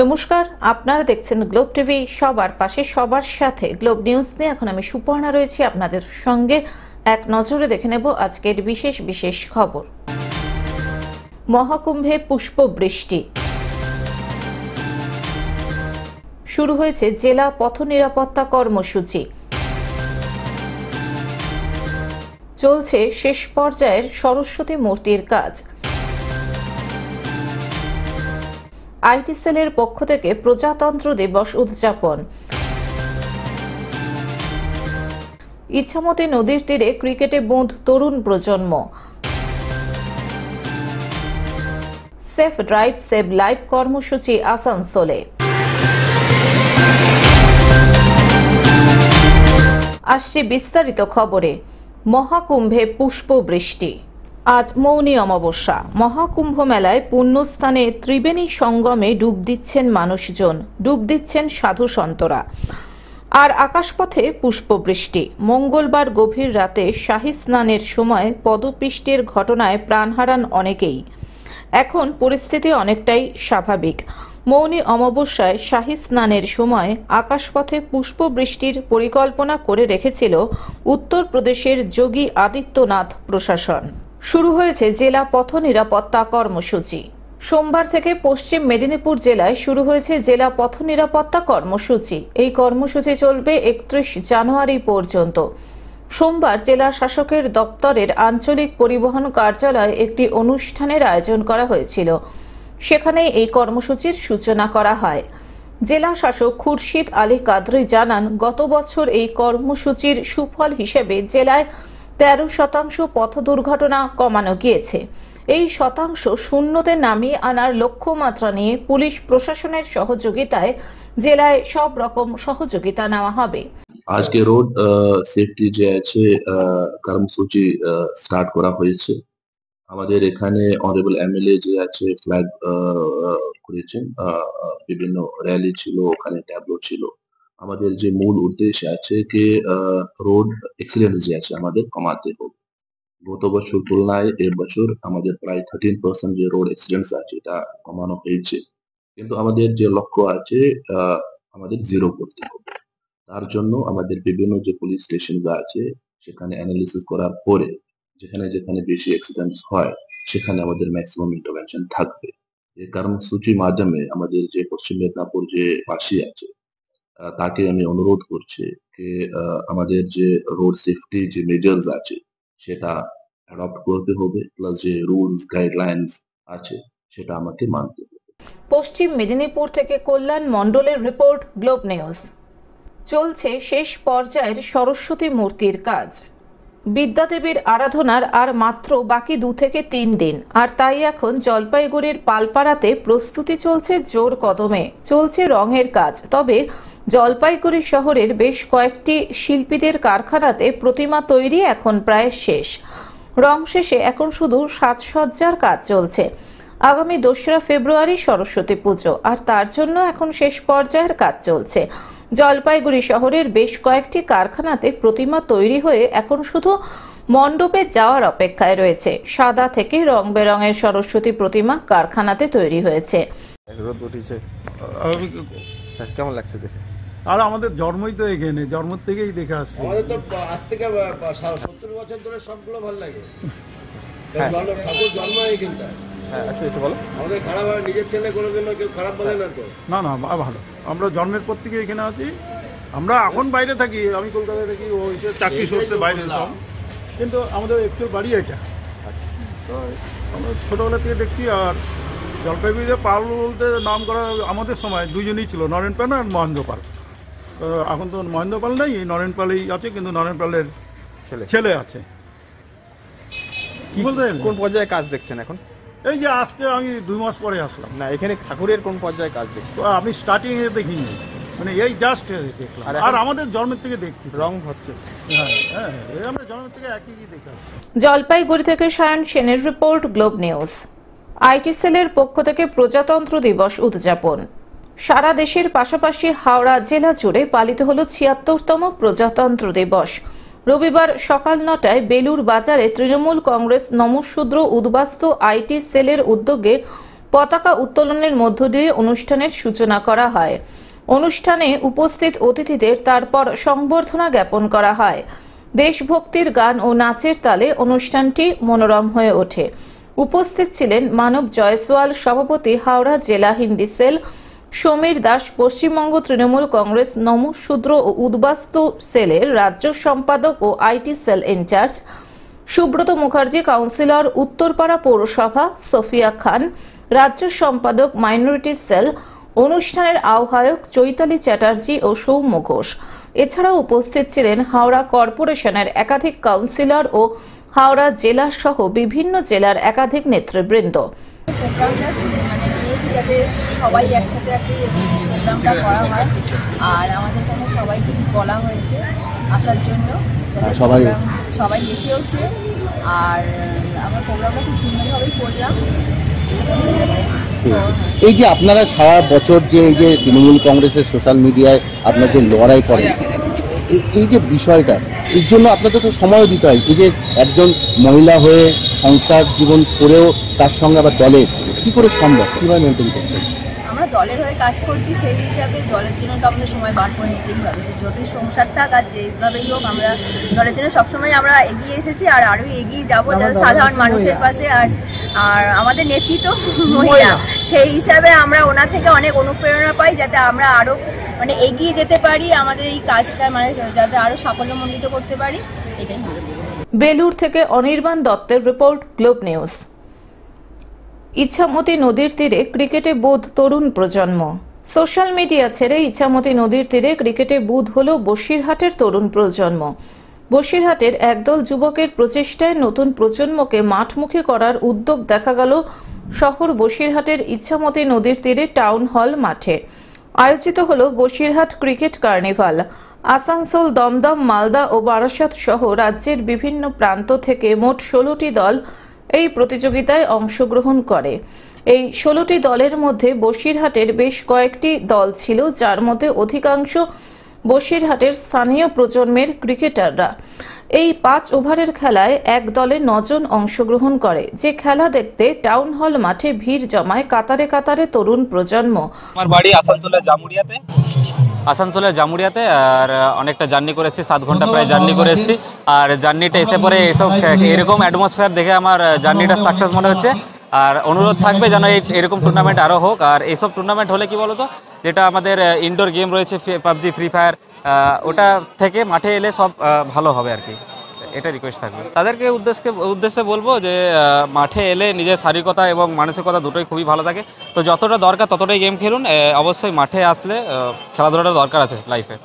নমস্কার, আপনারা দেখছেন গ্লোব টিভি। সবার পাশে সবার সাথে গ্লোব নিউজ নিয়ে এখন আমি সুপর্ণা রয়েছি আপনাদের সঙ্গে। এক নজরে দেখে নেব আজকের বিশেষ বিশেষ খবর। মহাকুম্ভে পুষ্পবৃষ্টি শুরু হয়েছে জেলা পথ নিরাপত্তা কর্মসূচি। চলছে শেষ পর্যায়ের সরস্বতী মূর্তির কাজ। আইটি সেলের পক্ষ থেকে প্রজাতন্ত্র দিবস উদযাপন। ইছামতি নদীর তীরে ক্রিকেটে বুঁদ তরুণ প্রজন্ম। সেফ ড্রাইভ সেভ লাইফ কর্মসূচি আসানসোলে। আসছে বিস্তারিত খবরে। মহাকুম্ভে পুষ্পবৃষ্টি। আজ মৌনী অমাবস্যা। মহাকুম্ভ মেলায় পুণ্যস্থানে ত্রিবেণী সঙ্গমে ডুব দিচ্ছেন মানুষজন, ডুব দিচ্ছেন সাধু সন্তরা। আর আকাশপথে পুষ্পবৃষ্টি। মঙ্গলবার গভীর রাতে শাহী স্নানের সময় পদপৃষ্ঠের ঘটনায় প্রাণ হারান অনেকেই। এখন পরিস্থিতি অনেকটাই স্বাভাবিক। মৌনী অমাবস্যায় শাহী স্নানের সময় আকাশপথে পুষ্পবৃষ্টির পরিকল্পনা করে রেখেছিল উত্তরপ্রদেশের যোগী আদিত্যনাথ প্রশাসন। শুরু হয়েছে জেলা পথ নিরাপত্তা কর্মসূচি। সোমবার থেকে পশ্চিম মেদিনীপুর জেলায় শুরু হয়েছে জেলা পথ নিরাপত্তা কর্মসূচি। এই কর্মসূচি চলবে 31 জানুয়ারি পর্যন্ত। সোমবার জেলা শাসকের দপ্তরের আঞ্চলিক পরিবহন কার্যালয়ে একটি অনুষ্ঠানের আয়োজন করা হয়েছিল। সেখানে এই কর্মসূচির সূচনা করা হয়। জেলা শাসক খুরশিদ আলী কাদরি জানান, গত বছর এই কর্মসূচির সুফল হিসেবে জেলায় 13% পথ দুর্ঘটনা কমানো গিয়েছে। এই শতাংশ শূন্যতে নামিয়ে আনার লক্ষ্যমাত্রা নিয়ে পুলিশ প্রশাসনের সহযোগিতায় জেলায় সব রকম সহযোগিতা নেওয়া হবে। আজকে রোড সেফটি যে আছে কর্মসূচি স্টার্ট করা হয়েছে। আমাদের এখানে অনারেবল এমএলএ যে আছে ফ্ল্যাগ করেছেন, বিভিন্ন র্যালি ছিল, ওখানে ট্যাবলো ছিল। আমাদের যে মূল উদ্দেশ্য আছে যে রোড অ্যাক্সিডেন্ট যে আছে আমাদের কমাতে হবে। গত বছর তুলনায় এবছর আমাদের প্রায় 13% যে রোড অ্যাক্সিডেন্টস আছে এটা কমানো হয়েছে, কিন্তু আমাদের যে লক্ষ্য আছে আমাদের 0 করতে হবে। তার জন্য আমাদের বিভিন্ন যে পুলিশ স্টেশন আছে সেখানে অ্যানালিসিস করার পরে যেখানে যেখানে বেশি অ্যাক্সিডেন্টস হয় সেখানে আমাদের ম্যাক্সিমাম ইন্টারভেনশন থাকবে। এই কর্মসূচির মাধ্যমে আমাদের যে পশ্চিম মেদিনীপুর যে বাসী আছে তাকে আমি অনুরোধ করছি যে আমাদের যে রোড সেফটি যে মেজার্স আছে সেটা অ্যাডপ্ট করতে হবে, প্লাস যে রুলস গাইডলাইন্স আছে সেটা আমাকে মানতে হবে। পশ্চিম মেদিনীপুর থেকে কল্যাণ মণ্ডলের রিপোর্ট, গ্লোব নিউজ। চলছে শেষ পর্যায়ের সরস্বতী মূর্তির কাজ। বিদ্যাদেবীর আরাধনার আর মাত্র বাকি 2 থেকে 3 দিন, আর তাই এখন জলপাইগুড়ির পালপাড়াতে প্রস্তুতি চলছে জোর কদমে। চলছে রঙের কাজ। তবে জলপাইগুড়ি শহরের বেশ কয়েকটি শিল্পীদের কারখানাতে প্রতিমা তৈরি এখন প্রায় শেষ। রং শেষে এখন শুধু সাজসজ্জার কাজ চলছে। আগামী 2রা ফেব্রুয়ারি সরস্বতী পুজো, আর তার জন্য এখন শেষ পর্যায়ের কাজ চলছে। জলপাইগুড়ি শহরের বেশ কয়েকটি কারখানাতে প্রতিমা তৈরি হয়ে এখন শুধু মণ্ডপে যাওয়ার অপেক্ষায় রয়েছে। সাদা থেকে রং বেরঙের সরস্বতী প্রতিমা কারখানাতে তৈরি হয়েছে। কেমন লাগছে দেখে? আর আমাদের জন্মই তো এখানে, জন্ম থেকেই দেখে আসছি। আমাদের তো আজ থেকে 70 বছর ধরে সবগুলো ভালো লাগে। ঠাকুর জন্ম এইখানটা। হ্যাঁ, আচ্ছা একটু বলো। আমাদের খারাপ হয় নিজের ছেলে কোনোদিন কেউ খারাপ বলে না তো? না না, ভালো। আমরা জন্মের পর থেকে এখানে আছি। আমরা এখন বাইরে থাকি, আমি কলকাতায় থাকি, ও এসে চাকরি সরষে বাইরে সব, কিন্তু আমাদের একটু বাড়ি এটা। আচ্ছা, তো আমরা ছোটোবেলা থেকে দেখছি। আর জলপাইগুড়িতে পাল বলতে নাম করা আমাদের সময় দুজনেই ছিল, নরেন পাল আর মহেন্দ্র পাল। তো এখন তো মহেন্দ্র পাল নেই, নরেন পালই আছে, কিন্তু নরেন পালের ছেলে আছে। বলতে কোন পর্যায়ে কাজ দেখছেন এখন? এই যে আজকে আমি 2 মাস পরে আসলাম। না, এখানে ঠাকুরের কোন পর্যায়ে কাজ দেখছেন? আমি স্টার্টিং এ দেখিনি, মানে এই জাস্ট দেখলাম। আর আমাদের জন্মের থেকে দেখছি রং হচ্ছে। হ্যাঁ, আমরা জন্মের থেকে একই দেখে আসছি। জলপাইগুড়ি থেকে সায়ন সেনের রিপোর্ট, গ্লোব নিউজ। আইটি সেলের পক্ষ থেকে প্রজাতন্ত্র দিবস উদযাপন। সারা দেশের পাশাপাশি হাওড়া জেলা জুড়ে পালিত হল ৭৬তম প্রজাতন্ত্র দিবস। রবিবার সকাল ৯টায় বেলুর বাজারে তৃণমূল কংগ্রেস নমশূদ্র উদ্বাস্তু আইটি সেলের উদ্যোগে পতাকা উত্তোলনের মধ্য দিয়ে অনুষ্ঠানের সূচনা করা হয়। অনুষ্ঠানে উপস্থিত অতিথিদের তারপর সংবর্ধনা জ্ঞাপন করা হয়। দেশভক্তির গান ও নাচের তালে অনুষ্ঠানটি মনোরম হয়ে ওঠে। উপস্থিত ছিলেন মানব জয়সওয়াল, সভাপতি হাওড়া জেলা হিন্দি সেল, সমীর দাস, পশ্চিমবঙ্গ তৃণমূল কংগ্রেস নমশূদ্র ও উদ্বাস্তু সেলের রাজ্য সম্পাদক ও IT cell incharge, Subrata Mukherjee councillor, Uttarpara পৌরসভা সোফিয়া খান, রাজ্য সম্পাদক মাইনরিটি সেল, অনুষ্ঠানের আহ্বায়ক চৈতালি চ্যাটার্জি ও সৌম্য ঘোষ। এছাড়াও উপস্থিত ছিলেন হাওড়া কর্পোরেশনের একাধিক কাউন্সিলর ও হাওড়া জেলা সহ বিভিন্ন জেলার একাধিক নেতৃবৃন্দ। প্রোগ্রামটা নিয়েছি যাতে সবাই একসাথে প্রোগ্রামটা করা হয়, আর আমাদের এখানে সবাইকে বলা হয়েছে আসার জন্য, যাতে সবাই এসেওছে। আর আমরা প্রোগ্রামটা খুব সুন্দরভাবেই করলাম। এই যে আপনারা সারা বছর যে এই যে তৃণমূল কংগ্রেসের সোশ্যাল মিডিয়ায় আপনার যে লড়াই করেন, এই যে বিষয়টা, এর জন্য আপনাদের তো সময় দিতে হয়। এই যে একজন মহিলা হয়ে সংসার জীবন করেও তার সঙ্গে আবার দলের কি করে সম্ভব, কিভাবে মেনটেন করছেন? আমরা দলের হয়ে কাজ করছি, সেই হিসাবে দলের জন্য তো আমাদের সময় বার করে নিতেই হবে। যদি সংসার থাক আর যেভাবেই হোক, আমরা দলের জন্য সবসময় আমরা এগিয়ে এসেছি আর আরও এগিয়ে যাবো, যাতে সাধারণ মানুষের পাশে। আর আমাদের নেতৃত্ব মহিলা, সেই হিসাবে আমরা ওনার থেকে অনেক অনুপ্রেরণা পাই, যাতে আমরা আরও এগিয়ে যেতে পারি, আমাদের এই কাজটা যাতে আরও সাফল্যমণ্ডিত করতে পারি, এটাই। বেলুর থেকে অনির্বাণ দত্তের রিপোর্ট, গ্লোব নিউজ। ইছামতি নদীর তীরে ক্রিকেটে বোধ তরুণ প্রজন্ম। সোশ্যাল মিডিয়া ছেড়ে ইছামতি নদীর তীরে ক্রিকেটে বুঁদ হল বসিরহাটের তরুণ প্রজন্ম। বসিরহাটের একদল যুবকের প্রচেষ্টায় নতুন প্রজন্মকে মাঠমুখী করার উদ্যোগ দেখা গেল শহর বসিরহাটের ইছামতি নদীর তীরে টাউন হল মাঠে। আয়োজিত হল বসিরহাট ক্রিকেট কার্নিভাল। আসানসোল, দমদম, মালদা ও বারাসাত সহ রাজ্যের বিভিন্ন প্রান্ত থেকে মোট 16টি দল এই প্রতিযোগিতায় অংশগ্রহণ করে। এই 16টি দলের মধ্যে বসিরহাটের বেশ কয়েকটি দল ছিল, যার মধ্যে অধিকাংশ বসিরহাটের স্থানীয় প্রজন্মের ক্রিকেটাররা। এই 5 ওভারের খেলায় এক দলে 9 জন অংশগ্রহণ করে। যে খেলা দেখতে টাউন হল মাঠে ভিড় জমায় কাতারে কাতারে তরুণ প্রজন্ম। আমার বাড়ি আসানসোলের জামুরিয়াতে, আর অনেকটা জার্নি করেছি, 7 ঘন্টা প্রায় জার্নি করেছি। আর জার্নিটা এসে পরে এসব এরকম অ্যাটমসফিয়ার দেখে আমার জার্নিটা সাকসেস মনে হচ্ছে। আর অনুরোধ থাকবে যেন এরকম টুর্নামেন্ট আরও হোক। আর এইসব টুর্নামেন্ট হলে কি বলতো, যেটা আমাদের ইনডোর গেম রয়েছে পাবজি, ফ্রি ফায়ার, ওটা থেকে মাঠে এলে সব ভালো হবে আর কি, এটা রিকোয়েস্ট থাকবে। তাদেরকে উদ্দেশ্যে বলবো যে মাঠে এলে নিজের শারীরিকতা এবং মানসিকতা দুটোই খুবই ভালো থাকে। তো যতটা দরকার ততটাই গেম খেলুন। অবশ্যই মাঠে আসলে খেলাধুলাটা দরকার আছে লাইফে।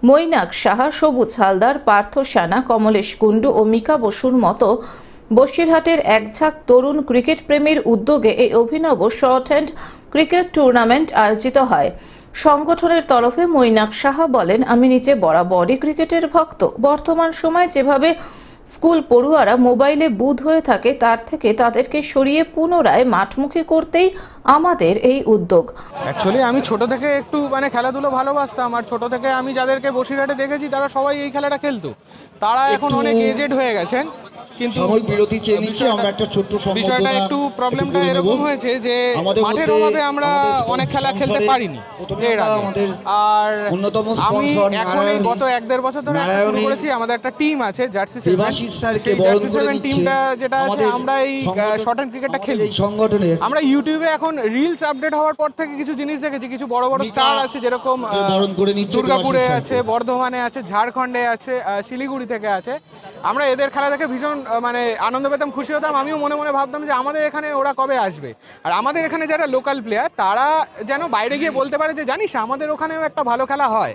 মৈনাক সাহা, সবুজ হালদার, পার্থ সেনা, কমলেশ কুণ্ডু ও মিকা বসুর মতো বসিরহাটের একঝাঁক তরুণ ক্রিকেট প্রেমীর উদ্যোগে এই অভিনব শর্ট হ্যান্ড ক্রিকেট টুর্নামেন্ট আয়োজিত হয়। সংগঠনের তরফে মৈনাক সাহা বলেন, আমি নিজে বরাবরই ক্রিকেটের ভক্ত। বর্তমান সময়ে যেভাবে স্কুল পড়ুয়ারা মোবাইলে বুঁদ হয়ে থাকে, তার থেকে তাদেরকে সরিয়ে পুনরায় মাঠমুখী করতেই আমাদের এই উদ্যোগ। অ্যাকচুয়ালি আমি ছোট থেকে একটু খেলাধুলো ভালোবাসতাম, আর ছোট থেকে আমি যাদেরকে বসিরহাটে দেখেছি তারা সবাই এই খেলাটা খেলতো। তারা এখন অনেক এজেড হয়ে গেছেন, কিন্তু বিষয়টা একটু প্রবলেমটা এরকম হয়েছে যে মাঠের অভাবে আমরা অনেক খেলা খেলতে পারিনি। আর আমি এখন গত 1-1.5 বছর ধরে শুরু করেছি। আমাদের একটা টিম আছে জার্সি 7 টিমটা যেটা আছে, আমরা এই শর্ট হ্যান্ড ক্রিকেটটা খেলি। আমরা ইউটিউবে এখন রিলস আপডেট হওয়ার পর থেকে কিছু জিনিস দেখেছি, কিছু বড় বড় স্টার আছে, যেরকম দুর্গাপুরে আছে, বর্ধমানে আছে, ঝাড়খণ্ডে আছে, শিলিগুড়ি থেকে আছে। আমরা এদের খেলা দেখে ভীষণ আনন্দ পেতাম, খুশি হতাম। আমিও মনে মনে ভাবতাম যে আমাদের এখানে ওরা কবে আসবে। আর আমাদের এখানে যারা লোকাল প্লেয়ার, তারা যেন বাইরে গিয়ে বলতে পারে যে জানিস আমাদের ওখানেও একটা ভালো খেলা হয়।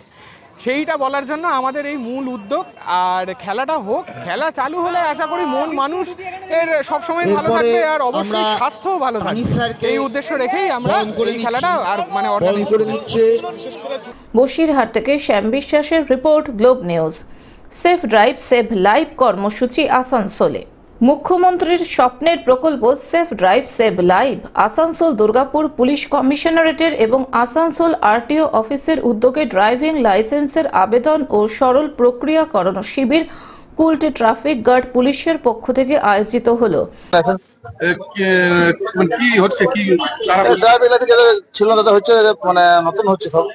সেইটা বলার জন্য আমাদের এই মূল উদ্যোগ। আর খেলাটা হোক, খেলা চালু হলে আশা করি মন মানুষ এর সবসময় ভালো থাকবে, আর অবশ্যই স্বাস্থ্যও ভালো থাকবে। এই উদ্দেশ্য রেখেই আমরা এই খেলাটা অর্গানাইজ করছি। বসিরহাট থেকে শ্যাম বিশ্বাসের report, globe news. Safe drive save life কর্মসূচি আসানসোলে। মুখ্যমন্ত্রীর স্বপ্নের প্রকল্প safe drive save life Asansol Durgapur police কমিশনারেটের এবং আসানসোল আরটিও অফিসের উদ্যোগে ড্রাইভিং লাইসেন্সের আবেদন ও সরল প্রক্রিয়াকরণ শিবির কুলটি ট্রাফিক গার্ড পুলিশের পক্ষ থেকে আয়োজিত হলো। কি হচ্ছে কি ছিল দাদা হচ্ছে মানে নতুন হচ্ছে সব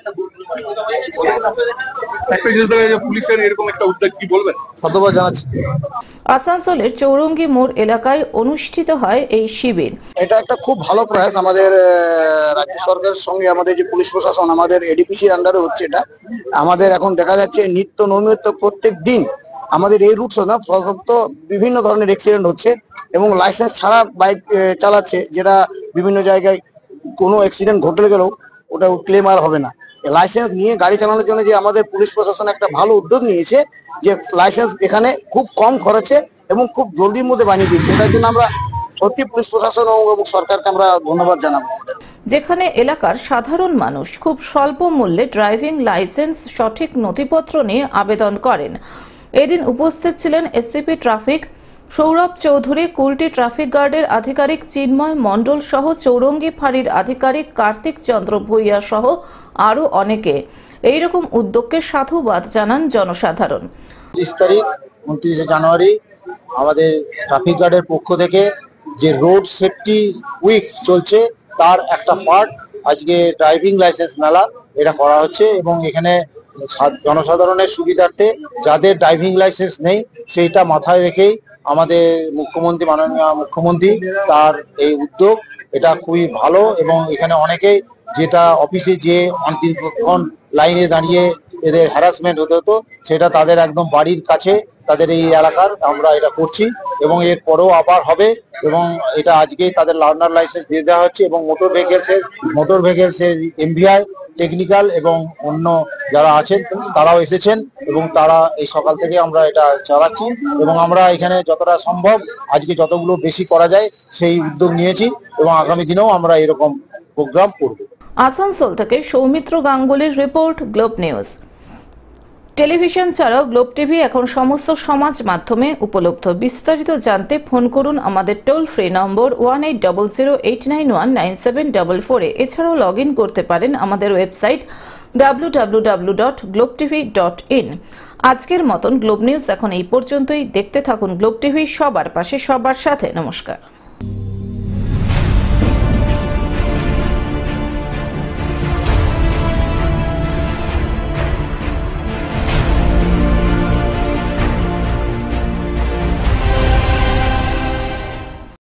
একটা জিনিস পুলিশের এরকম একটা উদ্যোগ কি বলবেন? ধন্যবাদ জানাচ্ছি। আসানসোলের চৌরঙ্গি মোড় এলাকায় অনুষ্ঠিত হয় এই শিবির। এটা একটা খুব ভালো প্রয়াস আমাদের রাজ্য সরকারের সঙ্গে আমাদের যে পুলিশ প্রশাসন আমাদের এডিপিসির আন্ডারে হচ্ছে। এটা আমাদের এখন দেখা যাচ্ছে নিত্য নৈমিত্য প্রত্যেক দিন আমাদের এই রুট না বিভিন্ন ধরনের অ্যাক্সিডেন্ট হচ্ছে এবং লাইসেন্স ছাড়া বাইক চালাচ্ছে, যেটা বিভিন্ন জায়গায় কোনো অ্যাক্সিডেন্ট ঘটে গেলেও ওটা ক্লেম আর হবে না। লাইসেন্স নিয়ে গাড়ি চালানোর জন্য যে আমাদের পুলিশ প্রশাসন একটা ভালো উদ্যোগ নিয়েছে, যে লাইসেন্স এখানে খুব কম খরচে এবং খুব জলদির মধ্যে বানিয়ে দিচ্ছে। এটার জন্য আমরা সত্যি পুলিশ প্রশাসন এবং সরকারকে আমরা ধন্যবাদ জানাবো। যেখানে এলাকার সাধারণ মানুষ খুব স্বল্প মূল্যে ড্রাইভিং লাইসেন্স সঠিক নথিপত্র নিয়ে আবেদন করেন। এদিন উপস্থিত ছিলেন SCP traffic Sourav Chowdhury, Kulti traffic গার্ডের আধিকারিক চিন্ময় মণ্ডল সহ চৌরঙ্গি ফাঁড়ির আধিকারিক কার্তিক চন্দ্র ভূঁইয়া সহ আরো অনেকে। এইরকম উদ্যোগকে সাধুবাদ জানান জনসাধারণ। 30 তারিখ 29 জানুয়ারি আমাদের ট্রাফিক গার্ডের পক্ষ থেকে যে রোড সেফটি উইক চলছে তার একটা পার্ট আজকে ড্রাইভিং লাইসেন্স মেলা এটা করা হচ্ছে এবং এখানে জনসাধারণের সুবিধার্থে যাদের ড্রাইভিং লাইসেন্স নেই সেইটা মাথায় রেখেই আমাদের মুখ্যমন্ত্রী মাননীয় মুখ্যমন্ত্রী তার এই উদ্যোগ, এটা খুবই ভালো। এবং এখানে অনেকেই যেটা অফিসে যে দীর্ঘক্ষণ লাইনে দাঁড়িয়ে এদের হ্যারাসমেন্ট হতে হতো সেটা তাদের একদম বাড়ির কাছে তাদের এই এলাকার আমরা এটা করছি এবং এর পরেও আবার হবে এবং এটা আজকেই তাদের লার্নার লাইসেন্স দিয়ে দেওয়া হচ্ছে এবং মোটর ভেহিকলসের এমভিআই টেকনিক্যাল এবং অন্য যারা আছেন তারাও এসেছেন এবং তারা এই সকাল থেকে আমরা এটা চালাচ্ছি এবং আমরা এখানে যতটা সম্ভব আজকে যতগুলো বেশি করা যায় সেই উদ্যোগ নিয়েছি এবং আগামী দিনেও আমরা এরকম প্রোগ্রাম করব। আসানসোল থেকে সৌমিত্র গাঙ্গুলির রিপোর্ট, গ্লোব নিউজ। টেলিভিশন ছাড়াও গ্লোব টিভি এখন সমস্ত সমাজ মাধ্যমে উপলব্ধ। বিস্তারিত জানতে ফোন করুন আমাদের টোল ফ্রি নম্বর 180089199744 এছাড়াও লগ ইন করতে পারেন আমাদের ওয়েবসাইট www.globetv.in। আজকের মতন গ্লোব নিউজ এখন এই পর্যন্তই। দেখতে থাকুন গ্লোব টিভি, সবার পাশে সবার সাথে। নমস্কার।